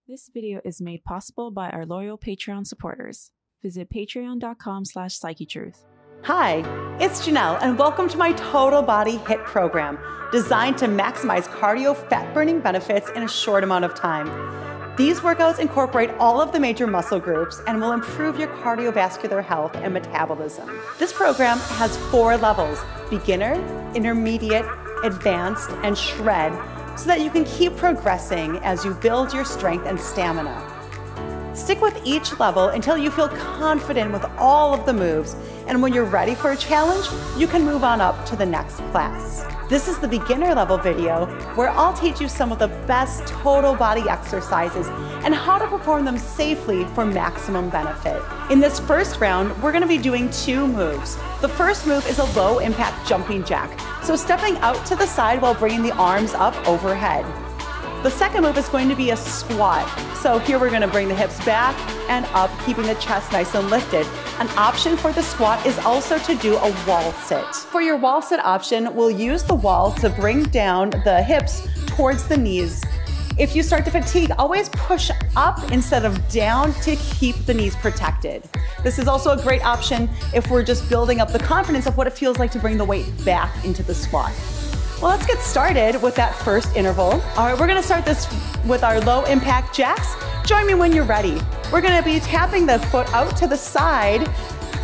This video is made possible by our loyal Patreon supporters. Visit patreon.com/Psychetruth. Hi, it's Jenell, and welcome to my Total Body HIIT program, designed to maximize cardio fat-burning benefits in a short amount of time. These workouts incorporate all of the major muscle groups and will improve your cardiovascular health and metabolism. This program has 4 levels: beginner, intermediate, advanced, and shred, so that you can keep progressing as you build your strength and stamina. Stick with each level until you feel confident with all of the moves, and when you're ready for a challenge, you can move on up to the next class. This is the beginner level video where I'll teach you some of the best total body exercises and how to perform them safely for maximum benefit. In this first round, we're going to be doing 2 moves. The first move is a low impact jumping jack, so stepping out to the side while bringing the arms up overhead. The second move is going to be a squat. So here we're going to bring the hips back and up, keeping the chest nice and lifted. An option for the squat is also to do a wall sit. For your wall sit option, we'll use the wall to bring down the hips towards the knees. If you start to fatigue, always push up instead of down to keep the knees protected. This is also a great option if we're just building up the confidence of what it feels like to bring the weight back into the squat. Well, let's get started with that first interval. All right, we're gonna start this with our low impact jacks. Join me when you're ready. We're gonna be tapping the foot out to the side,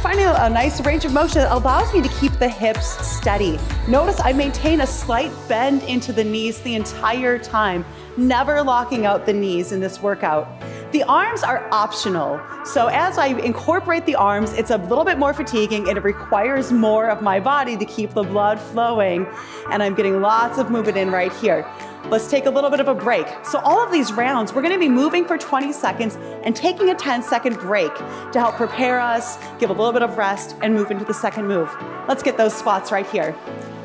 finding a nice range of motion that allows me to keep the hips steady. Notice I maintain a slight bend into the knees the entire time, never locking out the knees in this workout. The arms are optional, so as I incorporate the arms, it's a little bit more fatiguing and it requires more of my body to keep the blood flowing, and I'm getting lots of movement in right here. Let's take a little bit of a break. So all of these rounds, we're gonna be moving for 20 seconds and taking a 10-second break to help prepare us, give a little bit of rest, and move into the second move. Let's get those squats right here.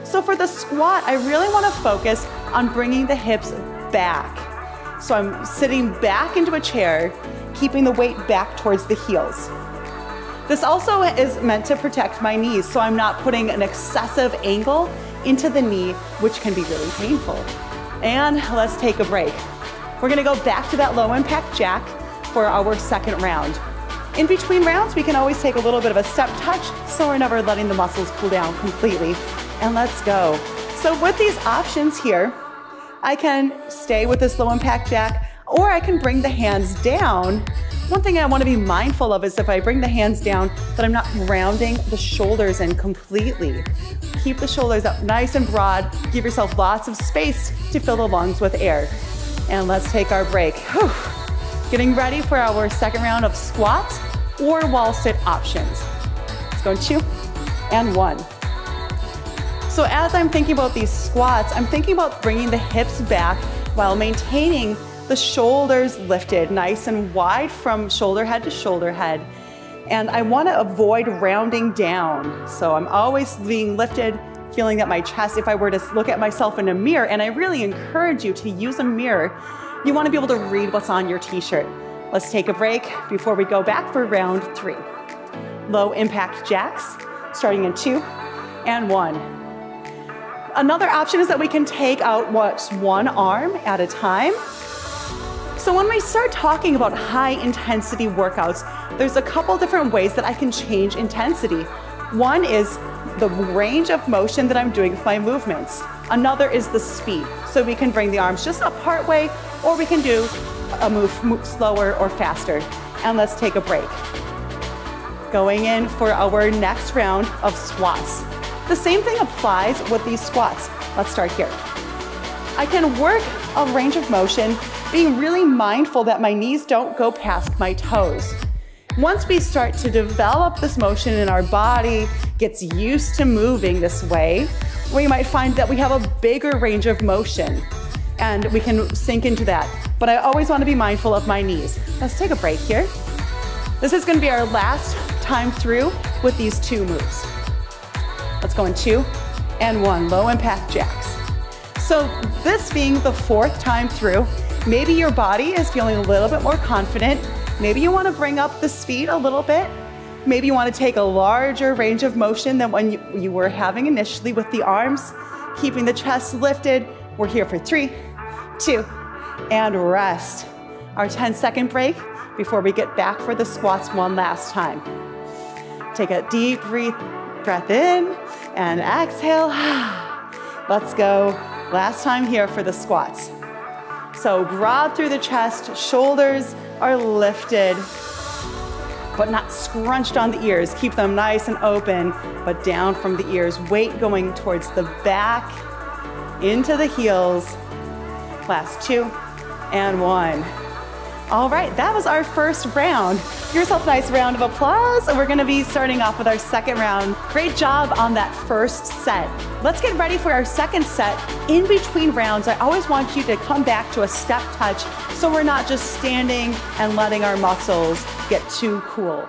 So for the squat, I really wanna focus on bringing the hips back. So I'm sitting back into a chair, keeping the weight back towards the heels. This also is meant to protect my knees, so I'm not putting an excessive angle into the knee, which can be really painful. And let's take a break. We're gonna go back to that low impact jack for our second round. In between rounds, we can always take a little bit of a step touch, so we're never letting the muscles cool down completely. And let's go. So with these options here, I can stay with this low impact jack, or I can bring the hands down. One thing I want to be mindful of is if I bring the hands down, that I'm not rounding the shoulders in completely. Keep the shoulders up nice and broad. Give yourself lots of space to fill the lungs with air. And let's take our break. Whew. Getting ready for our second round of squats or wall sit options. Let's go 2 and 1. So as I'm thinking about these squats, I'm thinking about bringing the hips back while maintaining the shoulders lifted nice and wide from shoulder head to shoulder head. And I want to avoid rounding down. So I'm always being lifted, feeling that my chest, if I were to look at myself in a mirror, and I really encourage you to use a mirror, you want to be able to read what's on your t-shirt. Let's take a break before we go back for round 3. Low impact jacks, starting in 2 and 1. Another option is that we can take out one arm at a time. So when we start talking about high intensity workouts, there's a couple different ways that I can change intensity. One is the range of motion that I'm doing with my movements. Another is the speed. So we can bring the arms just up part way, or we can do a move slower or faster. And let's take a break. Going in for our next round of squats. The same thing applies with these squats. Let's start here. I can work a range of motion, being really mindful that my knees don't go past my toes. Once we start to develop this motion and our body gets used to moving this way, we might find that we have a bigger range of motion and we can sink into that. But I always want to be mindful of my knees. Let's take a break here. This is going to be our last time through with these 2 moves. Let's go in 2 and 1, low impact jacks. So this being the 4th time through, maybe your body is feeling a little bit more confident. Maybe you want to bring up the speed a little bit. Maybe you want to take a larger range of motion than when you were having initially with the arms, keeping the chest lifted. We're here for 3, 2, and rest. our 10-second break before we get back for the squats one last time. Take a deep breath in and exhale. Let's go. Last time here for the squats. So broad through the chest, shoulders are lifted, but not scrunched on the ears. Keep them nice and open, but down from the ears. Weight going towards the back, into the heels. Last 2 and 1. All right, that was our first round. Give yourself a nice round of applause. And we're gonna be starting off with our second round. Great job on that first set. Let's get ready for our second set. In between rounds, I always want you to come back to a step touch so we're not just standing and letting our muscles get too cool.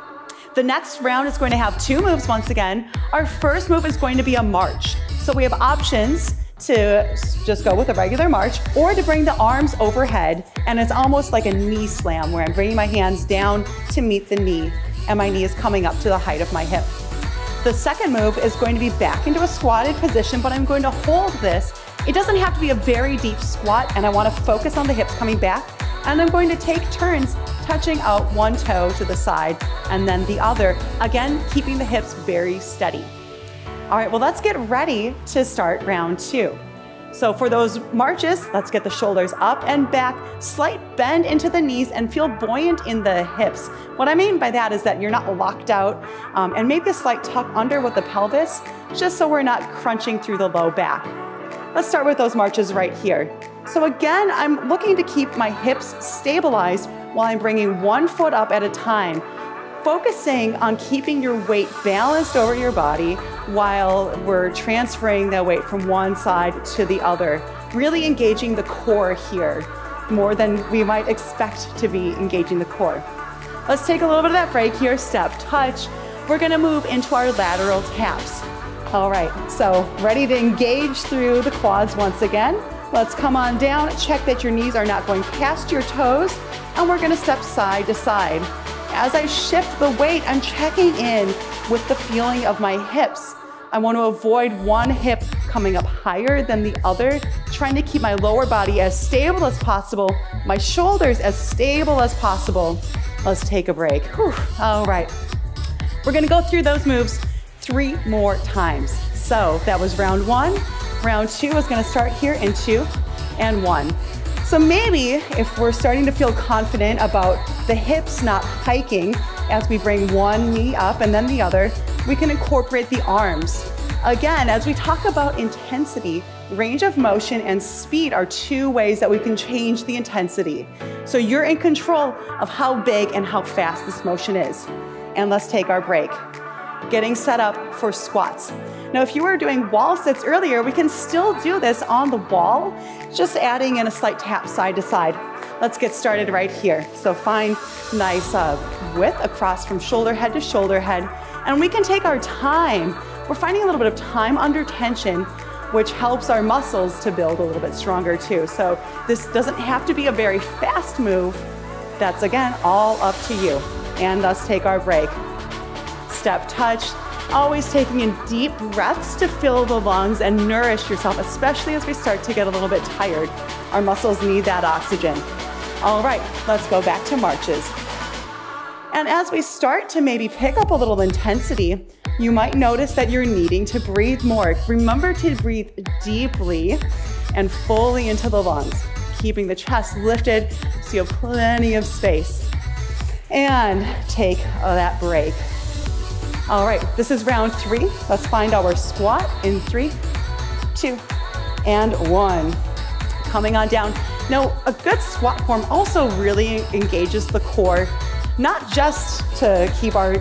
The next round is going to have 2 moves once again. Our first move is going to be a march. So we have options to just go with a regular march or to bring the arms overhead, and it's almost like a knee slam where I'm bringing my hands down to meet the knee and my knee is coming up to the height of my hip. The second move is going to be back into a squatted position, but I'm going to hold this. It doesn't have to be a very deep squat, and I want to focus on the hips coming back, and I'm going to take turns touching out one toe to the side and then the other, again keeping the hips very steady. All right, well, let's get ready to start round 2. So for those marches, let's get the shoulders up and back, slight bend into the knees and feel buoyant in the hips. What I mean by that is that you're not locked out and maybe a slight tuck under with the pelvis, just so we're not crunching through the low back. Let's start with those marches right here. So again, I'm looking to keep my hips stabilized while I'm bringing one foot up at a time, focusing on keeping your weight balanced over your body while we're transferring the weight from one side to the other, really engaging the core here more than we might expect to be engaging the core. Let's take a little bit of that break here, step, touch. We're gonna move into our lateral taps. All right, so ready to engage through the quads once again. Let's come on down, check that your knees are not going past your toes, and we're gonna step side to side. As I shift the weight, I'm checking in with the feeling of my hips. I want to avoid one hip coming up higher than the other, trying to keep my lower body as stable as possible, my shoulders as stable as possible. Let's take a break. Whew. All right. We're going to go through those moves 3 more times. So that was round 1. Round 2 is going to start here in 2 and 1. So maybe if we're starting to feel confident about the hips not hiking as we bring one knee up and then the other, we can incorporate the arms. Again, as we talk about intensity, range of motion and speed are 2 ways that we can change the intensity. So you're in control of how big and how fast this motion is. And let's take our break. Getting set up for squats. Now, if you were doing wall sits earlier, we can still do this on the wall, just adding in a slight tap side to side. Let's get started right here. So find nice width across from shoulder head to shoulder head, and we can take our time. We're finding a little bit of time under tension, which helps our muscles to build a little bit stronger too. So this doesn't have to be a very fast move. That's, again, all up to you. And let's take our break. Step, touch. Always taking in deep breaths to fill the lungs and nourish yourself, especially as we start to get a little bit tired. Our muscles need that oxygen. All right, let's go back to marches. And as we start to maybe pick up a little intensity, you might notice that you're needing to breathe more. Remember to breathe deeply and fully into the lungs, keeping the chest lifted so you have plenty of space. And take that break. All right, this is round 3. Let's find our squat in 3, 2, and 1. Coming on down. Now, a good squat form also really engages the core, not just to keep our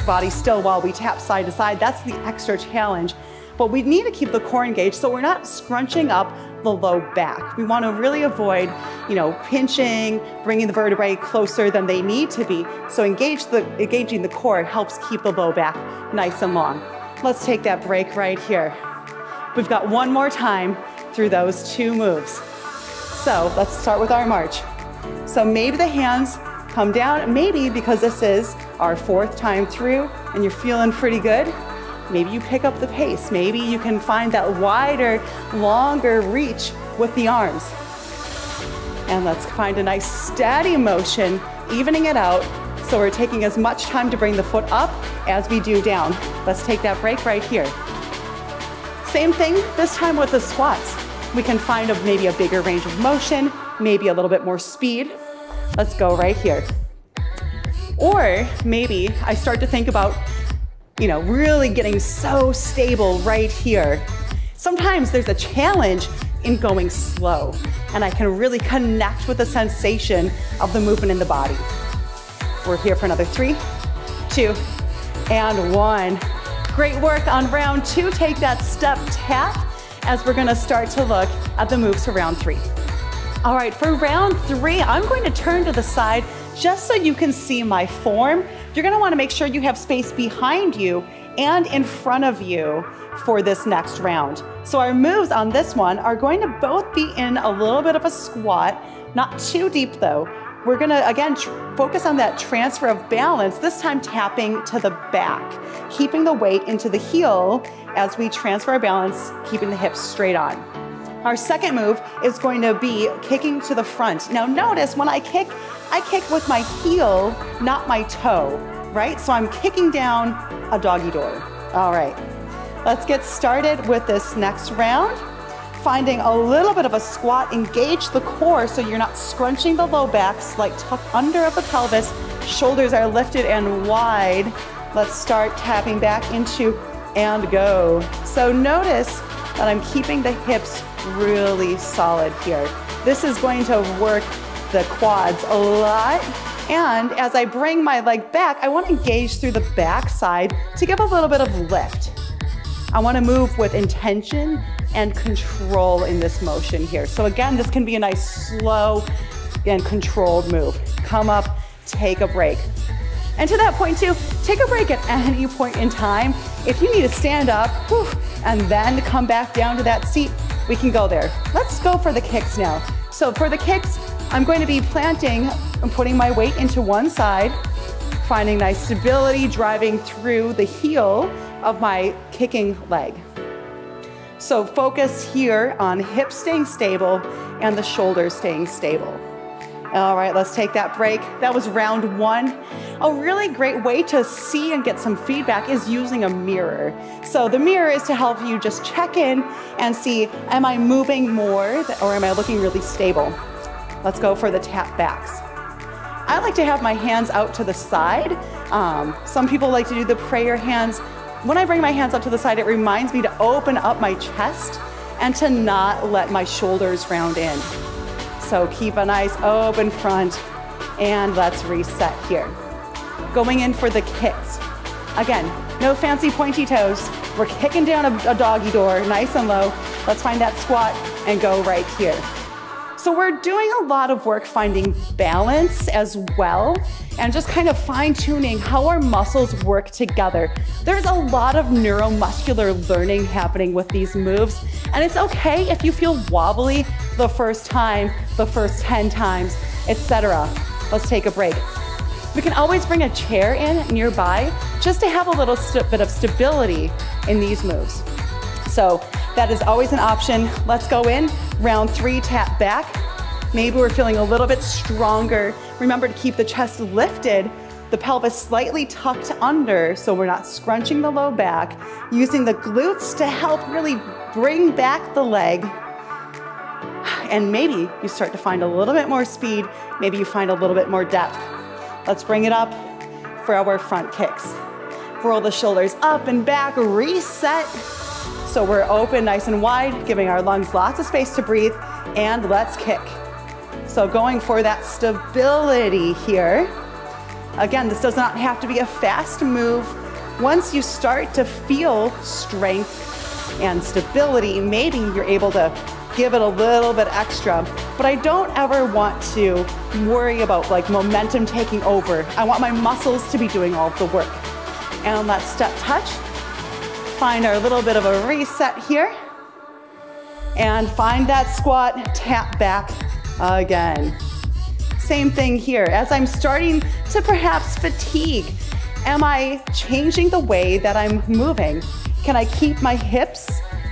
body still while we tap side to side. That's the extra challenge. But we need to keep the core engaged so we're not scrunching up the low back. We want to really avoid, pinching, bringing the vertebrae closer than they need to be. So engaging the core helps keep the low back nice and long. Let's take that break right here. We've got one more time through those 2 moves. So let's start with our march. So maybe the hands come down, maybe because this is our 4th time through and you're feeling pretty good, maybe you pick up the pace. Maybe you can find that wider, longer reach with the arms. And let's find a nice steady motion, evening it out. So we're taking as much time to bring the foot up as we do down. Let's take that break right here. Same thing this time with the squats. We can find maybe a bigger range of motion, maybe a little bit more speed. Let's go right here. Or maybe I start to think about, really getting so stable right here. Sometimes there's a challenge in going slow, and I can really connect with the sensation of the movement in the body. We're here for another 3, 2, and 1. Great work on round 2. Take that step tap as we're gonna start to look at the moves for round 3. All right, for round 3, I'm going to turn to the side just so you can see my form. You're gonna wanna make sure you have space behind you and in front of you for this next round. So our moves on this one are going to both be in a little bit of a squat, not too deep though. We're gonna, again, focus on that transfer of balance, this time tapping to the back, keeping the weight into the heel as we transfer our balance, keeping the hips straight on. Our second move is going to be kicking to the front. Now notice when I kick with my heel, not my toe, right? So I'm kicking down a doggy door. All right, let's get started with this next round. Finding a little bit of a squat, engage the core so you're not scrunching the low back, slight tuck under of the pelvis, shoulders are lifted and wide. Let's start tapping back into and go. So notice that I'm keeping the hips really solid here. This is going to work the quads a lot. And as I bring my leg back, I want to engage through the back side to give a little bit of lift. I want to move with intention and control in this motion here. So again, this can be a nice slow and controlled move. Come up, take a break. And to that point too, take a break at any point in time. If you need to stand up and then come back down to that seat, we can go there. Let's go for the kicks now. So for the kicks, I'm going to be planting and putting my weight into one side, finding nice stability, driving through the heel of my kicking leg. So focus here on hips staying stable and the shoulders staying stable. All right, let's take that break. That was round 1. A really great way to see and get some feedback is using a mirror. So the mirror is to help you just check in and see, am I moving more or am I looking really stable? Let's go for the tap backs. I like to have my hands out to the side. Some people like to do the prayer hands. When I bring my hands up to the side, it reminds me to open up my chest and to not let my shoulders round in. So keep a nice open front and let's reset here. Going in for the kicks. Again, no fancy pointy toes. We're kicking down a doggy door, nice and low. Let's find that squat and go right here. So we're doing a lot of work finding balance as well and just kind of fine-tuning how our muscles work together. There's a lot of neuromuscular learning happening with these moves, and it's okay if you feel wobbly the first time, the first 10 times, etc. Let's take a break. We can always bring a chair in nearby just to have a little bit of stability in these moves. So that is always an option. Let's go in. Round 3, tap back. Maybe we're feeling a little bit stronger. Remember to keep the chest lifted, the pelvis slightly tucked under so we're not scrunching the low back, using the glutes to help really bring back the leg. And maybe you start to find a little bit more speed. Maybe you find a little bit more depth. Let's bring it up for our front kicks. Roll the shoulders up and back, reset. So we're open, nice and wide, giving our lungs lots of space to breathe, and let's kick. So going for that stability here. Again, this does not have to be a fast move. Once you start to feel strength and stability, maybe you're able to give it a little bit extra. But I don't ever want to worry about like momentum taking over. I want my muscles to be doing all of the work. And let's step touch. Find our little bit of a reset here. And find that squat, tap back again. Same thing here. As I'm starting to perhaps fatigue, am I changing the way that I'm moving? Can I keep my hips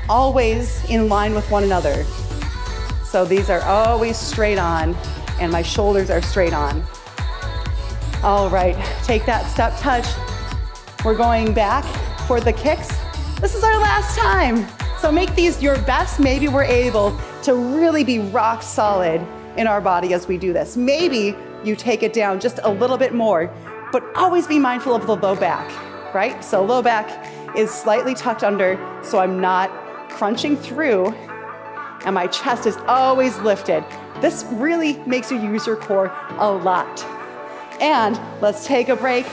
always in line with one another? So these are always straight on, and my shoulders are straight on. All right, take that step touch. We're going back for the kicks. This is our last time. So make these your best. Maybe we're able to really be rock solid in our body as we do this. Maybe you take it down just a little bit more, but always be mindful of the low back, right? So low back is slightly tucked under, so I'm not crunching through, and my chest is always lifted. This really makes you use your core a lot. And let's take a break.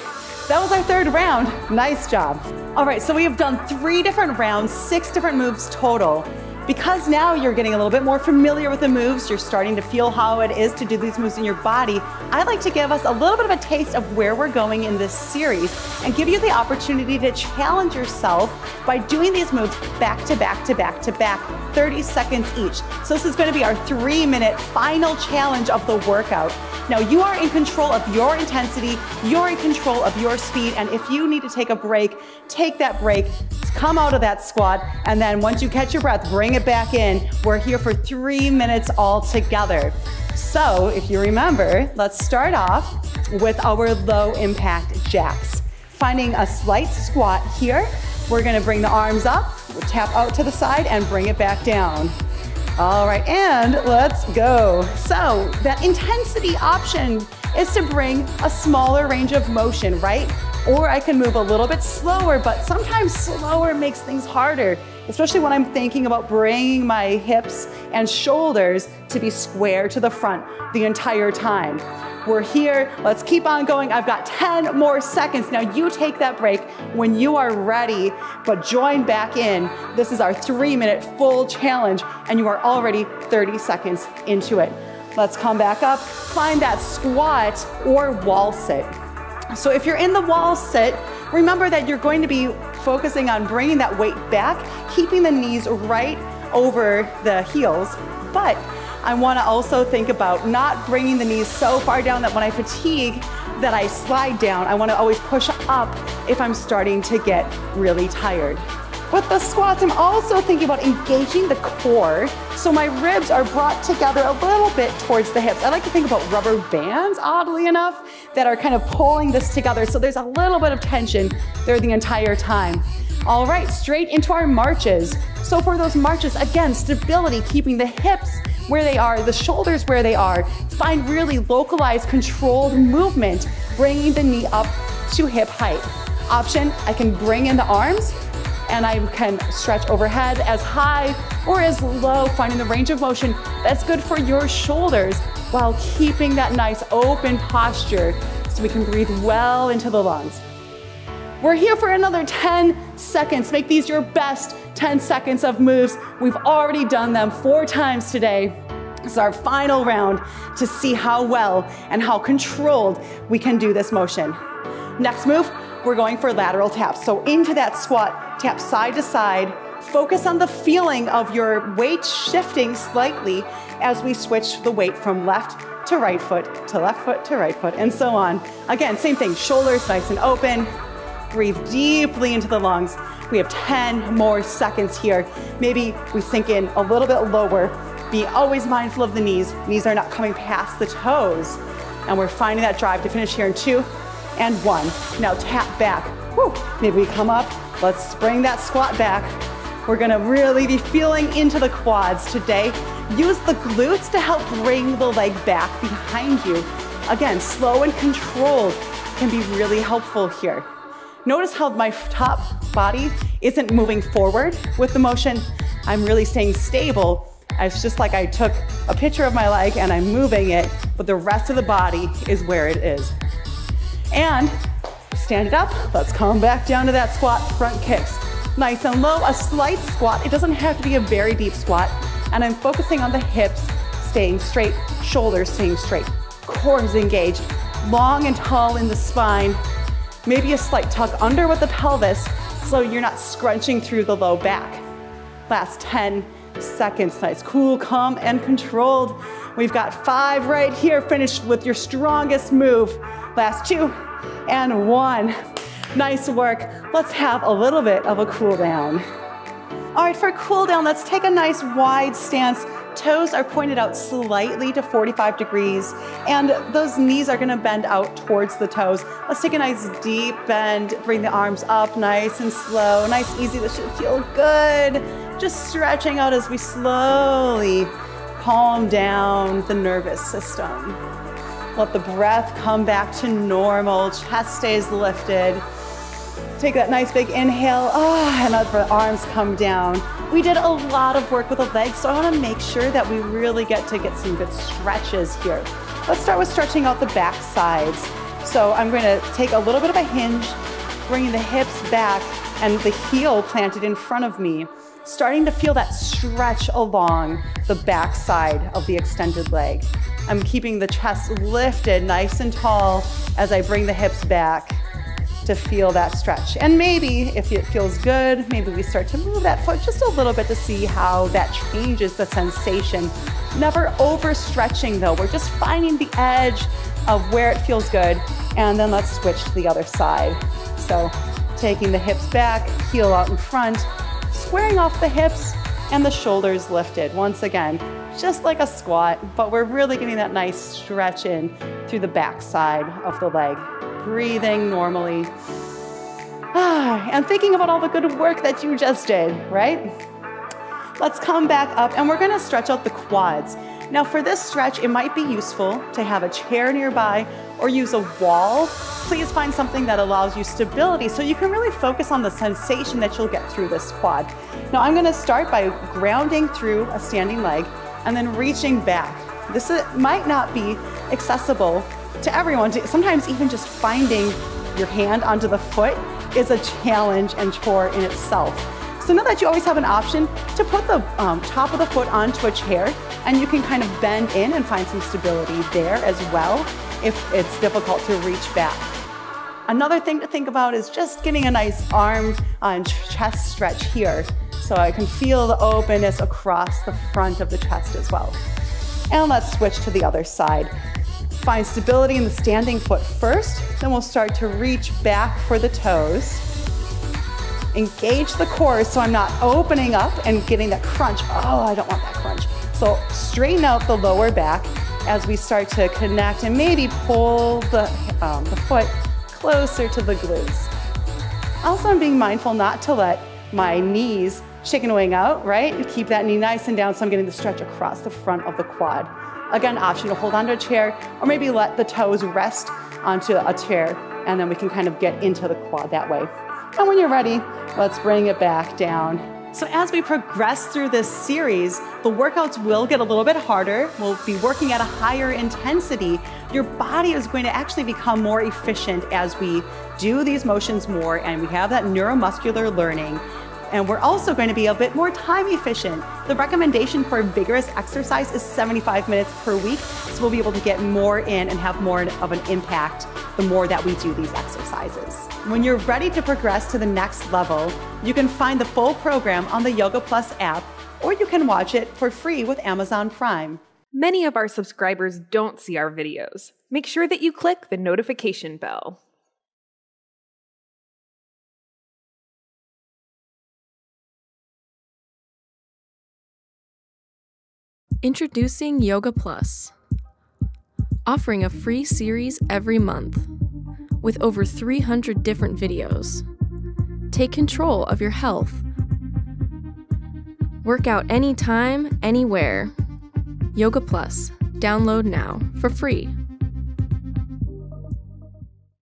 That was our third round. Nice job. All right, so we have done 3 different rounds, 6 different moves total. Because now you're getting a little bit more familiar with the moves, you're starting to feel how it is to do these moves in your body, I'd like to give us a little bit of a taste of where we're going in this series and give you the opportunity to challenge yourself by doing these moves back to back to back to back, 30 seconds each. So this is going to be our 3-minute final challenge of the workout. Now you are in control of your intensity, you're in control of your speed, and if you need to take a break, take that break, come out of that squat, and then once you catch your breath, bring it back in. We're here for 3 minutes all together. So if you remember, let's start off with our low impact jacks. Finding a slight squat here. We're gonna bring the arms up, we'll tap out to the side and bring it back down. All right, and let's go. So that intensity option is to bring a smaller range of motion, right? Or I can move a little bit slower, but sometimes slower makes things harder, especially when I'm thinking about bringing my hips and shoulders to be square to the front the entire time. We're here, let's keep on going. I've got 10 more seconds. Now you take that break when you are ready, but join back in. This is our 3-minute full challenge, and you are already 30 seconds into it. Let's come back up, find that squat or wall sit. So if you're in the wall sit, remember that you're going to be focusing on bringing that weight back, keeping the knees right over the heels, but I want to also think about not bringing the knees so far down that when I fatigue that I slide down. I want to always push up if I'm starting to get really tired. With the squats, I'm also thinking about engaging the core, so my ribs are brought together a little bit towards the hips. I like to think about rubber bands, oddly enough, that are kind of pulling this together, so there's a little bit of tension there the entire time. All right, straight into our marches. So for those marches, again, stability, keeping the hips where they are, the shoulders where they are. Find really localized, controlled movement, bringing the knee up to hip height. Option, I can bring in the arms, and I can stretch overhead as high or as low, finding the range of motion that's good for your shoulders while keeping that nice open posture so we can breathe well into the lungs. We're here for another 10 seconds. Make these your best 10 seconds of moves. We've already done them 4 times today. This is our final round to see how well and how controlled we can do this motion. Next move, we're going for lateral taps. So into that squat, tap side to side. Focus on the feeling of your weight shifting slightly as we switch the weight from left to right foot to left foot to right foot, and so on. Again, same thing, shoulders nice and open. Breathe deeply into the lungs. We have 10 more seconds here. Maybe we sink in a little bit lower. Be always mindful of the knees. Knees are not coming past the toes. And we're finding that drive to finish here in 2 and 1. Now tap back. Woo. Maybe we come up. Let's bring that squat back. We're gonna really be feeling into the quads today. Use the glutes to help bring the leg back behind you. Again, slow and controlled can be really helpful here. Notice how my top body isn't moving forward with the motion. I'm really staying stable. It's just like I took a picture of my leg and I'm moving it, but the rest of the body is where it is. And stand it up. Let's come back down to that squat, front kicks. Nice and low, a slight squat. It doesn't have to be a very deep squat. And I'm focusing on the hips staying straight, shoulders staying straight, core is engaged, long and tall in the spine. Maybe a slight tuck under with the pelvis so you're not scrunching through the low back. Last 10 seconds, nice, cool, calm, and controlled. We've got 5 right here. Finish with your strongest move. Last 2 and 1. Nice work. Let's have a little bit of a cool down. All right, for a cool down, let's take a nice wide stance, Toes are pointed out slightly to 45 degrees, and those knees are gonna bend out towards the toes. Let's take a nice deep bend, bring the arms up nice and slow, nice, easy. This should feel good. Just stretching out as we slowly calm down the nervous system. Let the breath come back to normal, chest stays lifted. Take that nice big inhale, and let the arms come down. We did a lot of work with the legs, so I wanna make sure that we really get some good stretches here. Let's start with stretching out the back sides. So I'm gonna take a little bit of a hinge, bringing the hips back and the heel planted in front of me, starting to feel that stretch along the back side of the extended leg. I'm keeping the chest lifted nice and tall as I bring the hips back to feel that stretch. And maybe if it feels good, maybe we start to move that foot just a little bit to see how that changes the sensation. Never overstretching though. We're just finding the edge of where it feels good. And then let's switch to the other side. So taking the hips back, heel out in front, squaring off the hips and the shoulders lifted. Once again, just like a squat, but we're really getting that nice stretch in through the back side of the leg. Breathing normally. And thinking about all the good work that you just did, right? Let's come back up and we're gonna stretch out the quads. Now for this stretch, it might be useful to have a chair nearby or use a wall. Please find something that allows you stability so you can really focus on the sensation that you'll get through this quad. Now I'm gonna start by grounding through a standing leg and then reaching back. This might not be accessible to everyone. Sometimes even just finding your hand onto the foot is a challenge and chore in itself. So know that you always have an option to put the top of the foot onto a chair and you can kind of bend in and find some stability there as well if it's difficult to reach back. Another thing to think about is just getting a nice arm and chest stretch here so I can feel the openness across the front of the chest as well. And let's switch to the other side. Find stability in the standing foot first, then we'll start to reach back for the toes. Engage the core so I'm not opening up and getting that crunch. Oh, I don't want that crunch. So straighten out the lower back as we start to connect and maybe pull the foot closer to the glutes. Also, I'm being mindful not to let my knees chicken wing out, right? Keep that knee nice and down so I'm getting the stretch across the front of the quad. Again, option to hold onto a chair or maybe let the toes rest onto a chair and then we can kind of get into the quad that way. And when you're ready, let's bring it back down. So as we progress through this series, the workouts will get a little bit harder. We'll be working at a higher intensity. Your body is going to actually become more efficient as we do these motions more and we have that neuromuscular learning. And we're also going to be a bit more time efficient. The recommendation for vigorous exercise is 75 minutes per week, so we'll be able to get more in and have more of an impact the more that we do these exercises. When you're ready to progress to the next level, you can find the full program on the Yoga Plus app, or you can watch it for free with Amazon Prime. Many of our subscribers don't see our videos. Make sure that you click the notification bell. Introducing Yoga Plus, offering a free series every month with over 300 different videos. Take control of your health. Work out anytime, anywhere. Yoga Plus. Download now for free.